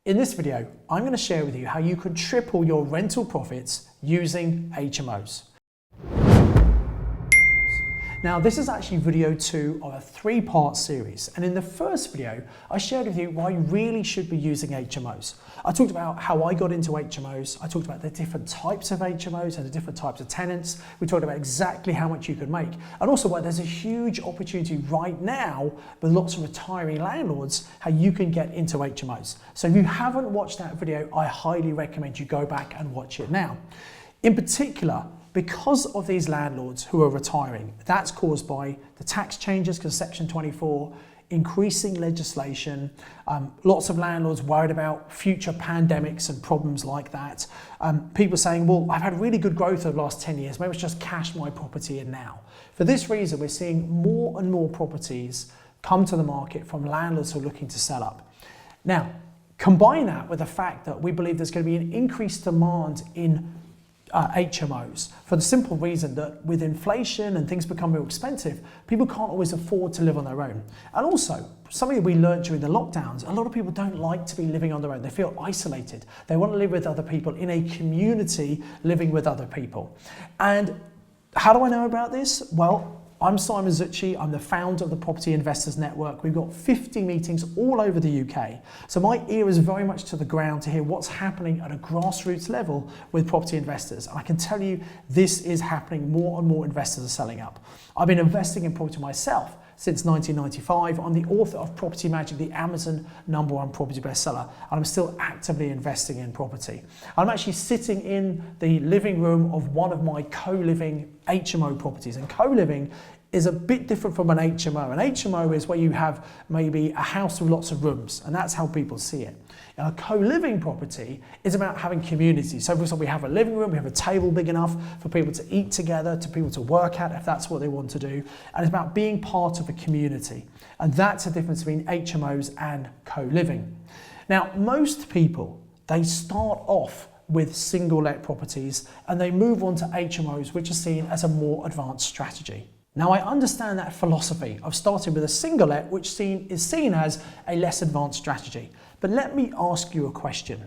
In this video, I'm going to share with you how you can triple your rental profits using HMOs. Now, this is actually video 2 of a 3-part series, and in the first video, I shared with you why you really should be using HMOs. I talked about how I got into HMOs, I talked about the different types of HMOs and the different types of tenants, we talked about exactly how much you could make, and also why there's a huge opportunity right now with lots of retiring landlords, how you can get into HMOs. So if you haven't watched that video, I highly recommend you go back and watch it now. In particular, because of these landlords who are retiring, that's caused by the tax changes because Section 24, increasing legislation, lots of landlords worried about future pandemics and problems like that. People saying, well, I've had really good growth over the last 10 years, maybe it's just cash my property in now. For this reason, we're seeing more and more properties come to the market from landlords who are looking to sell up. Now, combine that with the fact that we believe there's going to be an increased demand in HMOs for the simple reason that with inflation and things become more expensive, people can't always afford to live on their own. And also, something that we learned during the lockdowns, a lot of people don't like to be living on their own. They feel isolated. They want to live with other people in a community, living with other people. And how do I know about this? Well, I'm Simon Zutshi, I'm the founder of the Property Investors Network. We've got 50 meetings all over the UK. So my ear is very much to the ground to hear what's happening at a grassroots level with property investors. And I can tell you this is happening, more and more investors are selling up. I've been investing in property myself since 1995. I'm the author of Property Magic, the Amazon #1 property bestseller, and I'm still actively investing in property. I'm actually sitting in the living room of one of my co-living HMO properties, and co-living is a bit different from an HMO. An HMO is where you have maybe a house with lots of rooms, and that's how people see it. Now, a co-living property is about having community. So for example, we have a living room, we have a table big enough for people to eat together, to people to work at if that's what they want to do. And it's about being part of a community. And that's the difference between HMOs and co-living. Now, most people, they start off with single-let properties and they move on to HMOs, which are seen as a more advanced strategy. Now, I understand that philosophy of starting with a single-let, which is seen as a less advanced strategy. But let me ask you a question.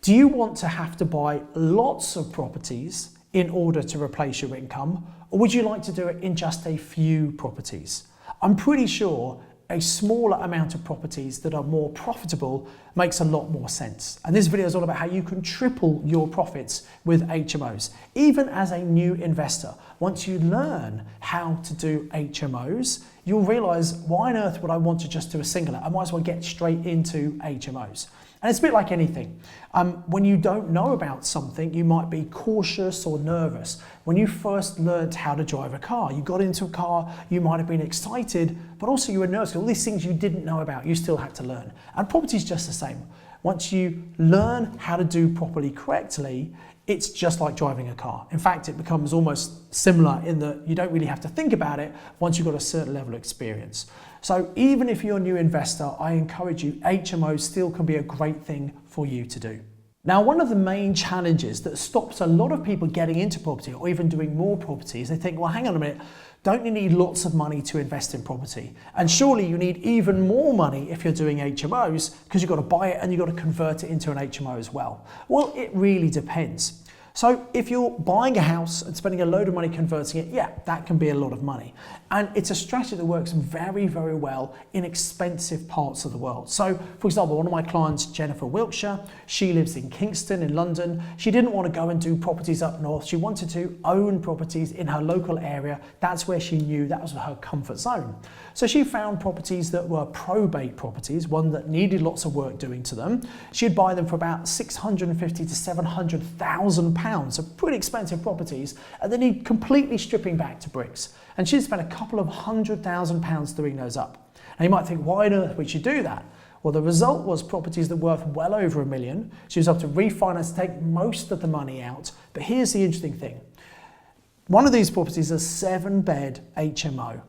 Do you want to have to buy lots of properties in order to replace your income, or would you like to do it in just a few properties? I'm pretty sure a smaller amount of properties that are more profitable makes a lot more sense. And this video is all about how you can triple your profits with HMOs. Even as a new investor, once you learn how to do HMOs, you'll realize, why on earth would I want to just do a single-let? I might as well get straight into HMOs. And it's a bit like anything. When you don't know about something, you might be cautious or nervous. When you first learned how to drive a car, you got into a car, you might have been excited, but also you were nervous. All these things you didn't know about, you still had to learn. And property is just the same. Once you learn how to do property correctly, it's just like driving a car. In fact, it becomes almost similar in that you don't really have to think about it once you've got a certain level of experience. So even if you're a new investor, I encourage you, HMOs still can be a great thing for you to do. Now, one of the main challenges that stops a lot of people getting into property or even doing more property is they think, well, hang on a minute, don't you need lots of money to invest in property? And surely you need even more money if you're doing HMOs because you've got to buy it and you've got to convert it into an HMO as well. Well, it really depends. So if you're buying a house and spending a load of money converting it, yeah, that can be a lot of money. And it's a strategy that works very, very well in expensive parts of the world. So for example, one of my clients, Jennifer Wiltshire, she lives in Kingston in London. She didn't want to go and do properties up north. She wanted to own properties in her local area. That's where she knew that was her comfort zone. So she found properties that were probate properties, one that needed lots of work doing to them. She'd buy them for about £650,000 to £700,000, so pretty expensive properties, and they need completely stripping back to bricks. And she'd spent a couple of £100,000 doing those up. Now you might think, why on earth would she do that? Well, the result was properties that were worth well over £1 million. She was able to refinance, take most of the money out. But here's the interesting thing. One of these properties is a 7-bed HMO,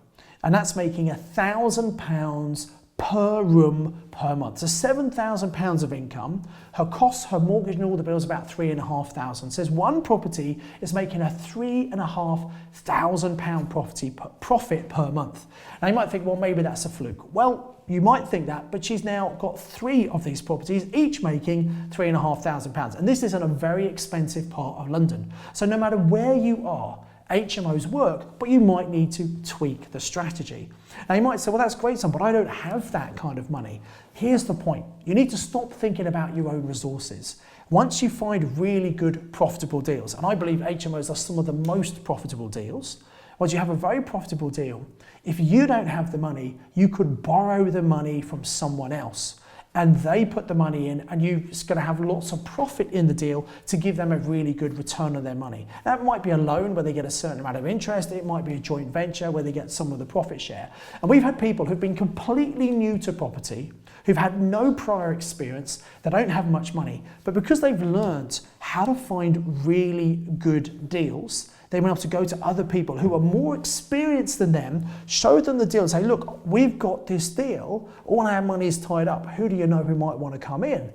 and that's making £1,000 per room per month. So £7,000 of income. Her costs, her mortgage and all the bills, about £3,500. Says one property is making a £3,500 profit per month. Now you might think, well, maybe that's a fluke. Well, you might think that, but she's now got 3 of these properties, each making £3,500. And this is in a very expensive part of London. So no matter where you are, HMOs work, but you might need to tweak the strategy. Now you might say, well, that's great, son, but I don't have that kind of money. Here's the point. You need to stop thinking about your own resources. Once you find really good, profitable deals, and I believe HMOs are some of the most profitable deals, once you have a very profitable deal, if you don't have the money, you could borrow the money from someone else. And they put the money in, and you're going to have lots of profit in the deal to give them a really good return on their money. That might be a loan where they get a certain amount of interest. It might be a joint venture where they get some of the profit share. And we've had people who've been completely new to property, who've had no prior experience, they don't have much money, but because they've learned how to find really good deals, they've been able to go to other people who are more experienced than them, show them the deal and say, look, we've got this deal, all our money is tied up, who do you know who might want to come in?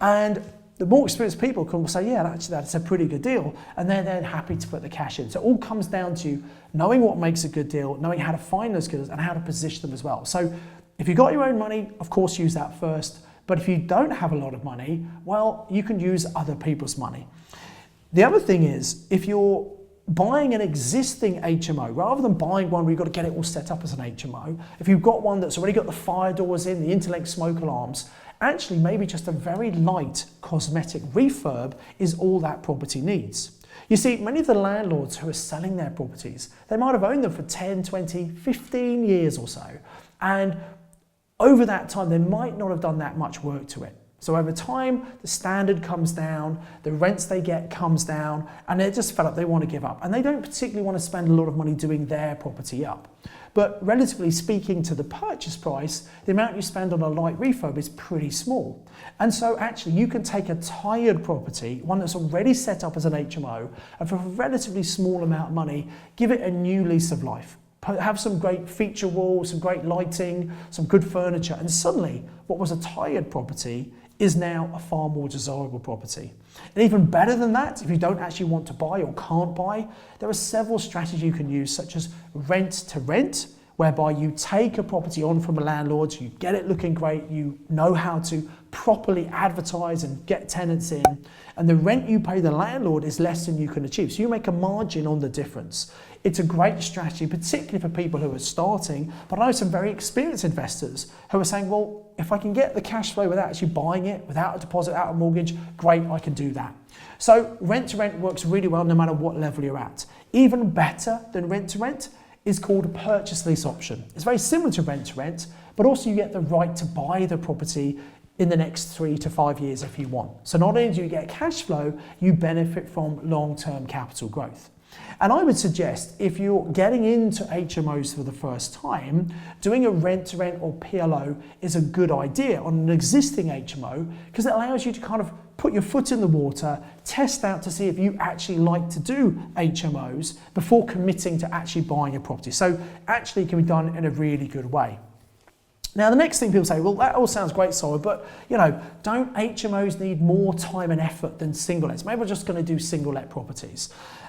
And the more experienced people can say, yeah, actually that's a pretty good deal, and they're then happy to put the cash in. So it all comes down to knowing what makes a good deal, knowing how to find those deals and how to position them as well. So if you've got your own money, of course use that first, but if you don't have a lot of money, well, you can use other people's money. The other thing is, if you're buying an existing HMO, rather than buying one where you've got to get it all set up as an HMO, if you've got one that's already got the fire doors in, the interlinked smoke alarms, actually maybe just a very light cosmetic refurb is all that property needs. You see, many of the landlords who are selling their properties, they might have owned them for 10, 20, 15 years or so. And over that time, they might not have done that much work to it. So over time, the standard comes down, the rents they get comes down, and they're just fed up, they want to give up. And they don't particularly want to spend a lot of money doing their property up. But relatively speaking to the purchase price, the amount you spend on a light refurb is pretty small. And so actually you can take a tired property, one that's already set up as an HMO, and for a relatively small amount of money, give it a new lease of life. Have some great feature walls, some great lighting, some good furniture, and suddenly what was a tired property is now a far more desirable property. And even better than that, if you don't actually want to buy or can't buy, there are several strategies you can use, such as rent to rent, whereby you take a property on from a landlord, you get it looking great, you know how to properly advertise and get tenants in, and the rent you pay the landlord is less than you can achieve. So you make a margin on the difference. It's a great strategy, particularly for people who are starting, but I know some very experienced investors who are saying, well, if I can get the cash flow without actually buying it, without a deposit, without a mortgage, great, I can do that. So rent to rent works really well no matter what level you're at. Even better than rent to rent is called a purchase lease option. It's very similar to rent, but also you get the right to buy the property in the next 3 to 5 years if you want. So not only do you get cash flow, you benefit from long-term capital growth. And I would suggest if you're getting into HMOs for the first time, doing a rent-to-rent or PLO is a good idea on an existing HMO because it allows you to kind of put your foot in the water, test out to see if you actually like to do HMOs before committing to actually buying a property. So actually it can be done in a really good way. Now, the next thing people say, well, that all sounds great, Simon, but, don't HMOs need more time and effort than single-lets? Maybe we're just going to do single-let properties.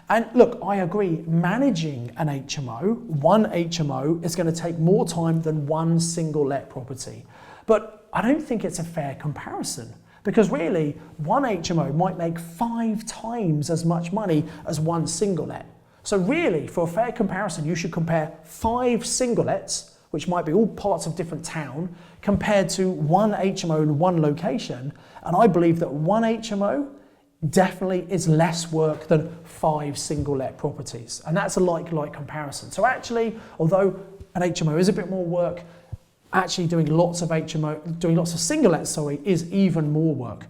And look, I agree, managing an HMO, one HMO, is going to take more time than one single-let property. But I don't think it's a fair comparison because really, one HMO might make 5 times as much money as one single-let. So really, for a fair comparison, you should compare 5 single-lets, which might be all parts of different town, compared to one HMO in one location. And I believe that one HMO definitely is less work than 5 single-let properties. And that's a like-like comparison. So actually, although an HMO is a bit more work, actually doing lots of single-lets, is even more work.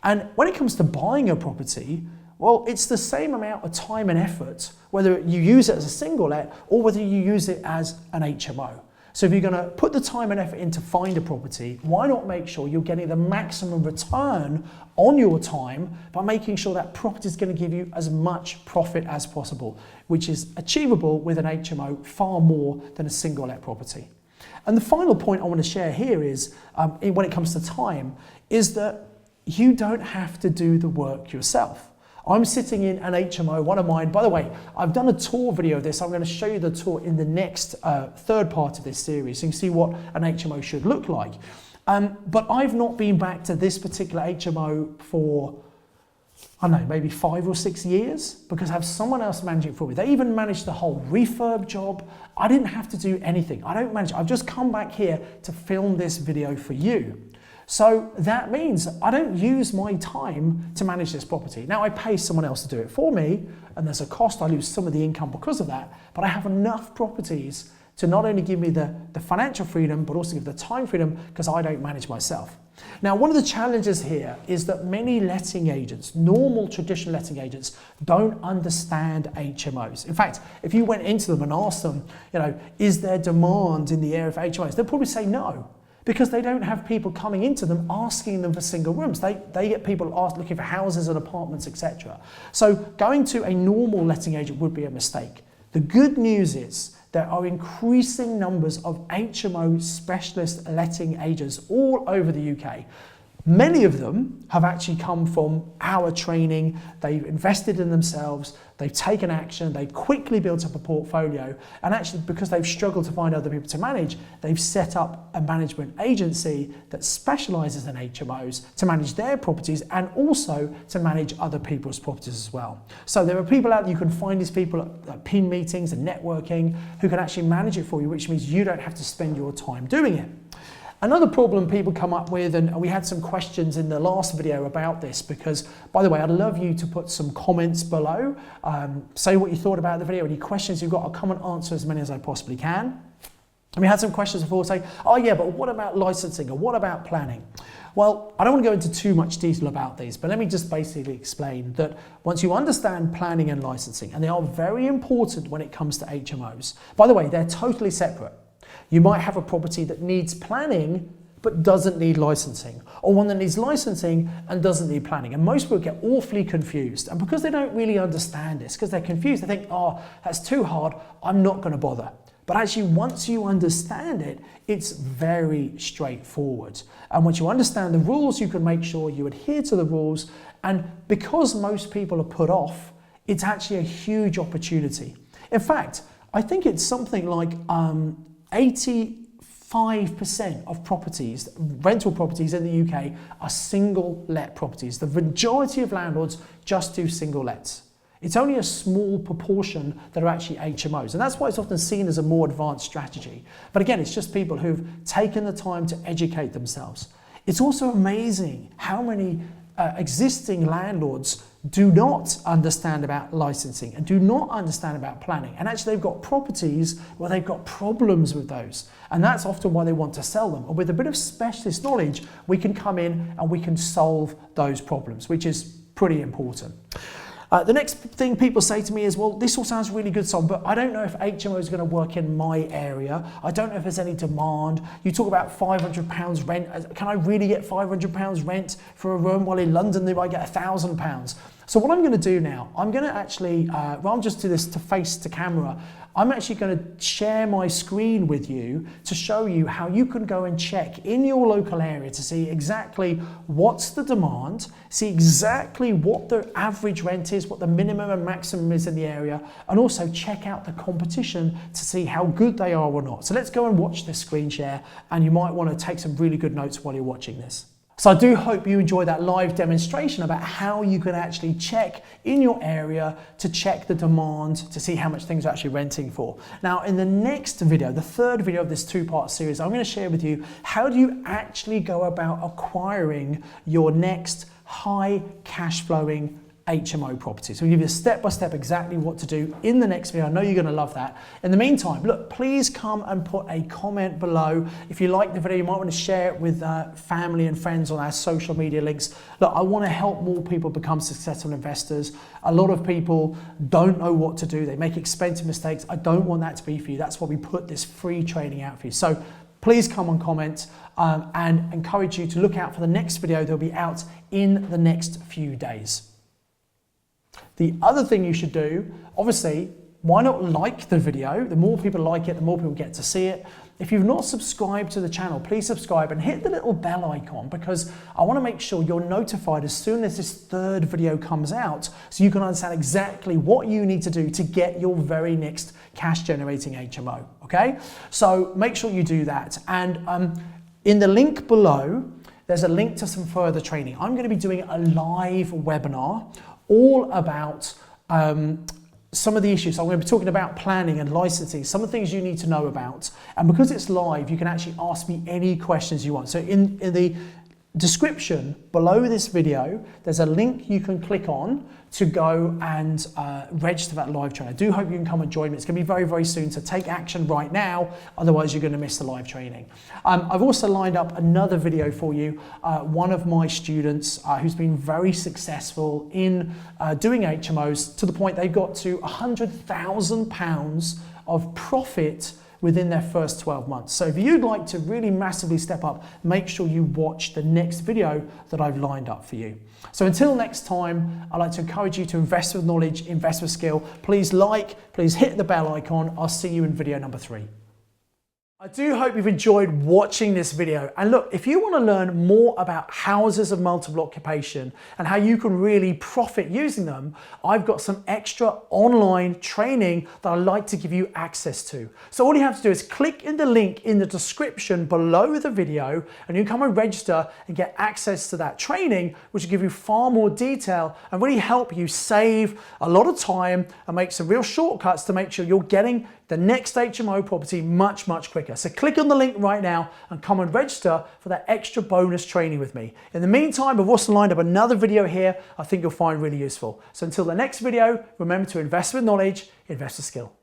And when it comes to buying a property, well, it's the same amount of time and effort, whether you use it as a single-let or whether you use it as an HMO. So if you're going to put the time and effort in to find a property, why not make sure you're getting the maximum return on your time by making sure that property is going to give you as much profit as possible, which is achievable with an HMO far more than a single-let property. And the final point I want to share here is, when it comes to time, is that you don't have to do the work yourself. I'm sitting in an HMO, one of mine. By the way, I've done a tour video of this. I'm going to show you the tour in the next third part of this series, so you can see what an HMO should look like. But I've not been back to this particular HMO for, I don't know, maybe 5 or 6 years, because I have someone else managing it for me. They even managed the whole refurb job. I didn't have to do anything. I don't manage it. I've just come back here to film this video for you. So that means I don't use my time to manage this property. Now I pay someone else to do it for me, and there's a cost. I lose some of the income because of that, but I have enough properties to not only give me the financial freedom, but also give the time freedom, because I don't manage myself. Now, one of the challenges here is that many letting agents, normal traditional letting agents, don't understand HMOs. In fact, if you went into them and asked them, is there demand in the area for HMOs? They'll probably say no, because they don't have people coming into them asking them for single rooms. They get people looking for houses and apartments, etc. So going to a normal letting agent would be a mistake. The good news is there are increasing numbers of HMO specialist letting agents all over the UK. Many of them have actually come from our training. They've invested in themselves, they've taken action, they've quickly built up a portfolio, and actually, because they've struggled to find other people to manage, they've set up a management agency that specialises in HMOs to manage their properties and also to manage other people's properties as well. So there are people out there, you can find these people at PIN meetings and networking who can actually manage it for you, which means you don't have to spend your time doing it. Another problem people come up with, and we had some questions in the last video about this, because, by the way, I'd love you to put some comments below. Say what you thought about the video, any questions you've got. I'll come and answer as many as I possibly can. And we had some questions before saying, oh yeah, but what about licensing, or what about planning? Well, I don't want to go into too much detail about these, but let me just basically explain that once you understand planning and licensing, and they are very important when it comes to HMOs. By the way, they're totally separate. You might have a property that needs planning but doesn't need licensing, or one that needs licensing and doesn't need planning. And most people get awfully confused, and because they don't really understand this, because they're confused, they think, oh, that's too hard, I'm not going to bother. But actually, once you understand it, it's very straightforward. And once you understand the rules, you can make sure you adhere to the rules. And because most people are put off, it's actually a huge opportunity. In fact, I think it's something like 85% of properties, rental properties in the UK, are single let properties. The majority of landlords just do single lets. It's only a small proportion that are actually HMOs, and that's why it's often seen as a more advanced strategy. But again, it's just people who've taken the time to educate themselves. It's also amazing how many existing landlords do not understand about licensing and do not understand about planning. And actually, they've got properties where they've got problems with those. And that's often why they want to sell them. And with a bit of specialist knowledge, we can come in and we can solve those problems, which is pretty important. The next thing people say to me is, well, this all sounds really good, Son, but I don't know if HMO is going to work in my area. I don't know if there's any demand. You talk about £500 rent. Can I really get £500 rent for a room? While in London, they might get £1,000. So what I'm going to do now, I'm going to actually, rather than just do this to face to camera, I'm actually going to share my screen with you to show you how you can go and check in your local area to see exactly what's the demand, see exactly what the average rent is, what the minimum and maximum is in the area, and also check out the competition to see how good they are or not. So let's go and watch this screen share, and you might want to take some really good notes while you're watching this. So I do hope you enjoy that live demonstration about how you can actually check in your area to check the demand to see how much things are actually renting for. Now, in the next video, the third video of this two-part series, I'm going to share with you how do you actually go about acquiring your next high cash flowing HMO property. So we'll give you step-by-step exactly what to do in the next video. I know you're going to love that. In the meantime, look, please come and put a comment below. If you like the video, you might want to share it with family and friends on our social media links. Look, I want to help more people become successful investors. A lot of people don't know what to do. They make expensive mistakes. I don't want that to be for you. That's why we put this free training out for you. So please come and comment and encourage you to look out for the next video. They'll be out in the next few days. The other thing you should do, obviously, why not like the video? The more people like it, the more people get to see it. If you've not subscribed to the channel, please subscribe and hit the little bell icon, because I want to make sure you're notified as soon as this third video comes out, so you can understand exactly what you need to do to get your very next cash generating HMO, okay? So make sure you do that. And in the link below, there's a link to some further training. I'm going to be doing a live webinar all about some of the issues. So I'm going to be talking about planning and licensing, some of the things you need to know about. And because it's live, you can actually ask me any questions you want. So in the description below this video, there's a link you can click on to go and register that live training. I do hope you can come and join me. It's going to be very, very soon, so take action right now, otherwise you're going to miss the live training. I've also lined up another video for you. One of my students who's been very successful in doing HMOs to the point they've got to £100,000 of profit within their first 12 months. So if you'd like to really massively step up, make sure you watch the next video that I've lined up for you. So until next time, I'd like to encourage you to invest with knowledge, invest with skill. Please please hit the bell icon. I'll see you in video number 3. I do hope you've enjoyed watching this video. And look, if you want to learn more about houses of multiple occupation and how you can really profit using them, I've got some extra online training that I'd like to give you access to. So all you have to do is click in the link in the description below the video, and you can come and register and get access to that training, which will give you far more detail and really help you save a lot of time and make some real shortcuts to make sure you're getting the next HMO property much, much quicker. So click on the link right now and come and register for that extra bonus training with me. In the meantime, I've also lined up another video here I think you'll find really useful. So until the next video, remember to invest with knowledge, invest with skill.